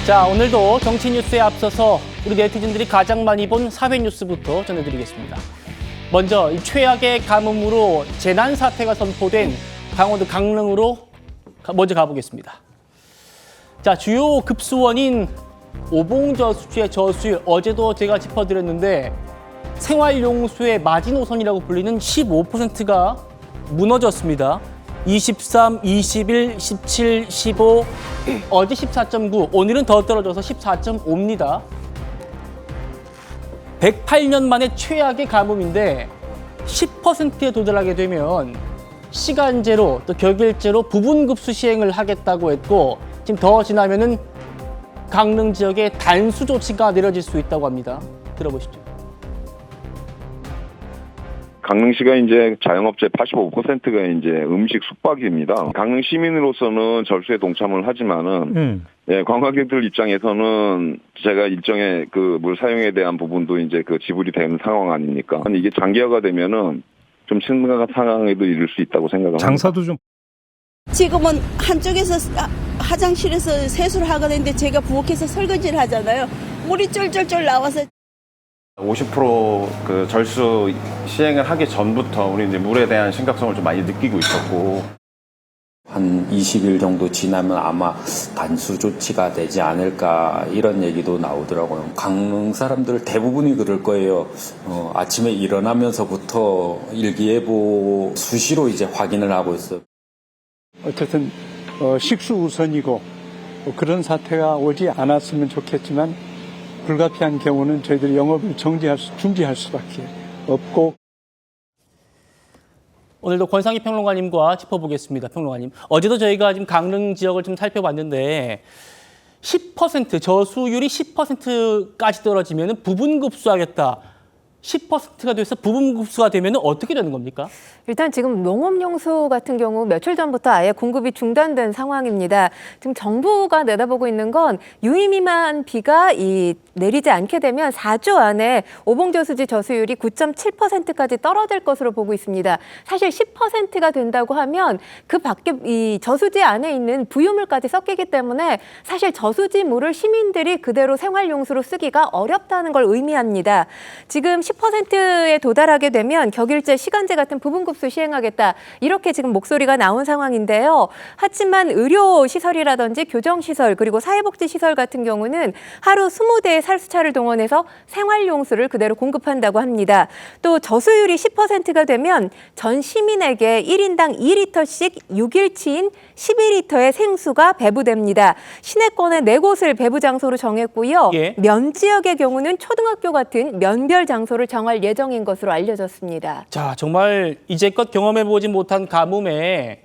자, 오늘도 정치 뉴스에 앞서서 우리 네티즌들이 가장 많이 본 사회 뉴스부터 전해드리겠습니다. 먼저 이 최악의 가뭄으로 재난 사태가 선포된 강원도 강릉으로 먼저 가보겠습니다. 자, 주요 급수원인 오봉저수지의 저수율, 어제도 제가 짚어드렸는데 생활용수의 마지노선이라고 불리는 15%가 무너졌습니다. 23, 21, 17, 15, 어제 14.9, 오늘은 더 떨어져서 14.5입니다. 108년 만에 최악의 가뭄인데 10%에 도달하게 되면 시간제로 또 격일제로 부분급수 시행을 하겠다고 했고, 지금 더 지나면은 강릉 지역에 단수 조치가 내려질 수 있다고 합니다. 들어보시죠. 강릉시가 이제 자영업자의 85%가 이제 음식 숙박입니다. 강릉 시민으로서는 절수에 동참을 하지만은 예, 관광객들 입장에서는 제가 일정의 그 물 사용에 대한 부분도 이제 그 지불이 되는 상황 아닙니까? 이게 장기화가 되면은 좀 심각한 상황에도 이를 수 있다고 생각합니다. 장사도 좀. 지금은 한쪽에서 화장실에서 세수를 하거든요. 제가 부엌에서 설거지를 하잖아요. 물이 쫄쫄쫄 나와서 50% 그 절수 시행을 하기 전부터 우리 이제 물에 대한 심각성을 좀 많이 느끼고 있었고, 한 20일 정도 지나면 아마 단수 조치가 되지 않을까 이런 얘기도 나오더라고요. 강릉 사람들 대부분이 그럴 거예요. 아침에 일어나면서부터 일기예보 수시로 이제 확인을 하고 있어요. 어쨌든 식수 우선이고 그런 사태가 오지 않았으면 좋겠지만 불가피한 경우는 저희들이 영업을 중지할 수밖에 없고. 오늘도 권상희 평론가님과 짚어보겠습니다. 평론가님, 어제도 저희가 지금 강릉 지역을 좀 살펴봤는데 10% 저수율이 10%까지 떨어지면 부분급수하겠다. 10%가 돼서 부분급수가 되면 어떻게 되는 겁니까? 일단 지금 농업용수 같은 경우 며칠 전부터 아예 공급이 중단된 상황입니다. 지금 정부가 내다보고 있는 건 유의미만 비가 내리지 않게 되면 4주 안에 오봉저수지 저수율이 9.7%까지 떨어질 것으로 보고 있습니다. 사실 10%가 된다고 하면 그 밖에 이 저수지 안에 있는 부유물까지 섞이기 때문에 사실 저수지 물을 시민들이 그대로 생활용수로 쓰기가 어렵다는 걸 의미합니다. 지금 10%에 도달하게 되면 격일제, 시간제 같은 부분급수 시행하겠다. 이렇게 지금 목소리가 나온 상황인데요. 하지만 의료시설이라든지 교정시설 그리고 사회복지시설 같은 경우는 하루 20대의 살수차를 동원해서 생활용수를 그대로 공급한다고 합니다. 또 저수율이 10%가 되면 전 시민에게 1인당 2리터씩 6일치인 12리터의 생수가 배부됩니다. 시내권의 4곳을 배부 장소로 정했고요. 예. 면 지역의 경우는 초등학교 같은 면별 장소를 정할 예정인 것으로 알려졌습니다. 자, 정말 이제껏 경험해보지 못한 가뭄에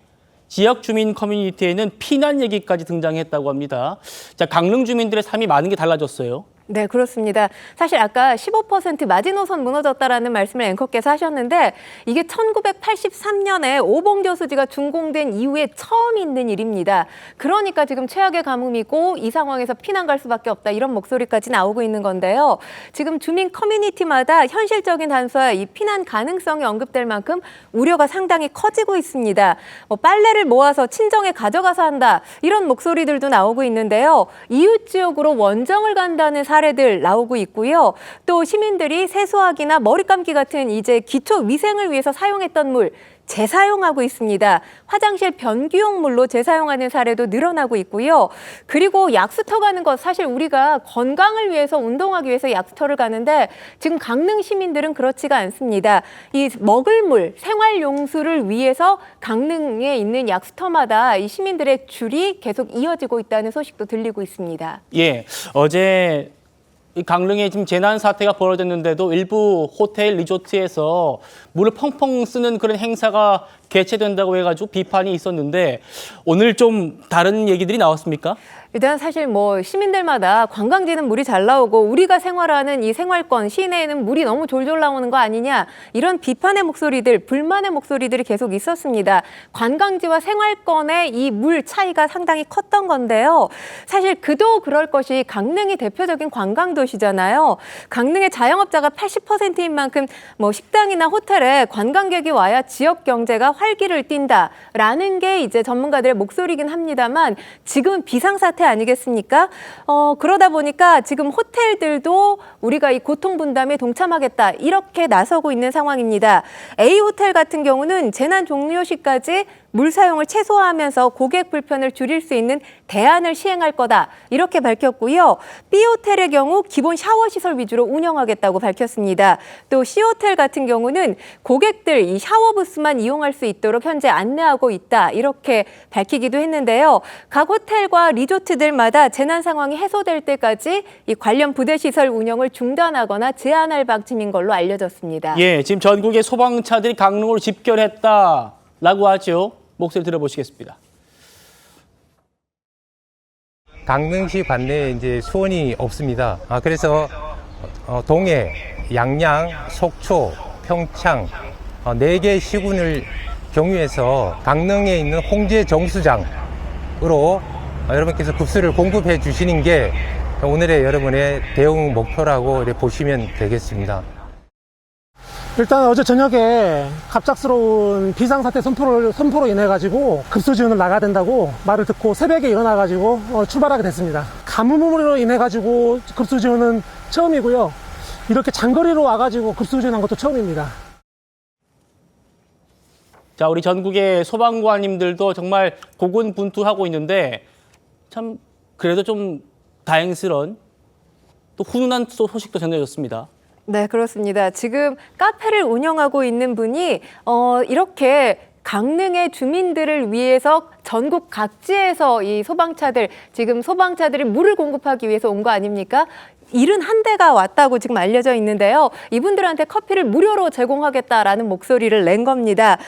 지역 주민 커뮤니티에는 피난 얘기까지 등장했다고 합니다. 자, 강릉 주민들의 삶이 많은 게 달라졌어요. 네, 그렇습니다. 사실 아까 15% 마지노선 무너졌다라는 말씀을 앵커께서 하셨는데 이게 1983년에 오봉저수지가 준공된 이후에 처음 있는 일입니다. 그러니까 지금 최악의 가뭄이고 이 상황에서 피난 갈 수밖에 없다 이런 목소리까지 나오고 있는 건데요. 지금 주민 커뮤니티마다 현실적인 단서와 이 피난 가능성이 언급될 만큼 우려가 상당히 커지고 있습니다. 빨래를 모아서 친정에 가져가서 한다 이런 목소리들도 나오고 있는데요. 이웃 지역으로 원정을 간다는 사례들 나오고 있고요. 또 시민들이 세수하기나 머리 감기 같은 이제 기초 위생을 위해서 사용했던 물 재사용하고 있습니다. 화장실 변기용 물로 재사용하는 사례도 늘어나고 있고요. 그리고 약수터 가는 것, 사실 우리가 건강을 위해서 운동하기 위해서 약수터를 가는데 지금 강릉 시민들은 그렇지가 않습니다. 이 먹을 물, 생활용수를 위해서 강릉에 있는 약수터마다 이 시민들의 줄이 계속 이어지고 있다는 소식도 들리고 있습니다. 예, 어제 이 강릉에 지금 재난 사태가 벌어졌는데도 일부 호텔, 리조트에서 물을 펑펑 쓰는 그런 행사가 개최된다고 해가지고 비판이 있었는데 오늘 좀 다른 얘기들이 나왔습니까? 일단 사실 시민들마다 관광지는 물이 잘 나오고 우리가 생활하는 이 생활권 시내에는 물이 너무 졸졸 나오는 거 아니냐 이런 비판의 목소리들, 불만의 목소리들이 계속 있었습니다. 관광지와 생활권의 이 물 차이가 상당히 컸던 건데요. 사실 그도 그럴 것이 강릉이 대표적인 관광 도시잖아요. 강릉의 자영업자가 80%인 만큼 식당이나 호텔에 관광객이 와야 지역 경제가 활기를 띈다라는 게 이제 전문가들의 목소리긴 합니다만 지금은 비상사태 아니겠습니까? 그러다 보니까 지금 호텔들도 우리가 이 고통 분담에 동참하겠다 이렇게 나서고 있는 상황입니다. A호텔 같은 경우는 재난 종료 시까지 물 사용을 최소화하면서 고객 불편을 줄일 수 있는 대안을 시행할 거다 이렇게 밝혔고요. B호텔의 경우 기본 샤워 시설 위주로 운영하겠다고 밝혔습니다. 또 C호텔 같은 경우는 고객들 이 샤워 부스만 이용할 수 있도록 현재 안내하고 있다 이렇게 밝히기도 했는데요. 각 호텔과 리조트들마다 재난 상황이 해소될 때까지 이 관련 부대 시설 운영을 중단하거나 제한할 방침인 걸로 알려졌습니다. 예, 지금 전국의 소방차들이 강릉으로 집결했다라고 하죠. 목소리 들어보시겠습니다. 강릉시 관내에 이제 수원이 없습니다. 그래서 동해, 양양, 속초, 평창 4개 시군을 경유해서 강릉에 있는 홍제 정수장으로 여러분께서 급수를 공급해 주시는 게 오늘의 여러분의 대응 목표라고 보시면 되겠습니다. 일단 어제 저녁에 갑작스러운 비상사태 선포로 인해 가지고 급수 지원을 나가야 된다고 말을 듣고 새벽에 일어나 가지고 출발하게 됐습니다. 가뭄으로 인해 가지고 급수 지원은 처음이고요. 이렇게 장거리로 와 가지고 급수 지원한 것도 처음입니다. 자, 우리 전국의 소방관님들도 정말 고군분투하고 있는데 참 그래도 좀 다행스러운 또 훈훈한 소식도 전해졌습니다. 네, 그렇습니다. 지금 카페를 운영하고 있는 분이 이렇게 강릉의 주민들을 위해서 전국 각지에서 이 지금 소방차들이 물을 공급하기 위해서 온 거 아닙니까? 71대가 왔다고 지금 알려져 있는데요. 이분들한테 커피를 무료로 제공하겠다라는 목소리를 낸 겁니다.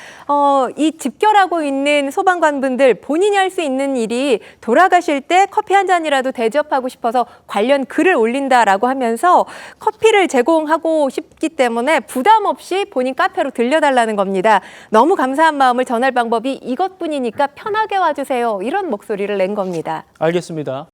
이 집결하고 있는 소방관분들 본인이 할 수 있는 일이 돌아가실 때 커피 한 잔이라도 대접하고 싶어서 관련 글을 올린다라고 하면서 커피를 제공하고 싶기 때문에 부담 없이 본인 카페로 들려달라는 겁니다. 너무 감사한 마음을 전할 방법이 이것뿐이니까 편하게 와주세요. 이런 목소리를 낸 겁니다. 알겠습니다.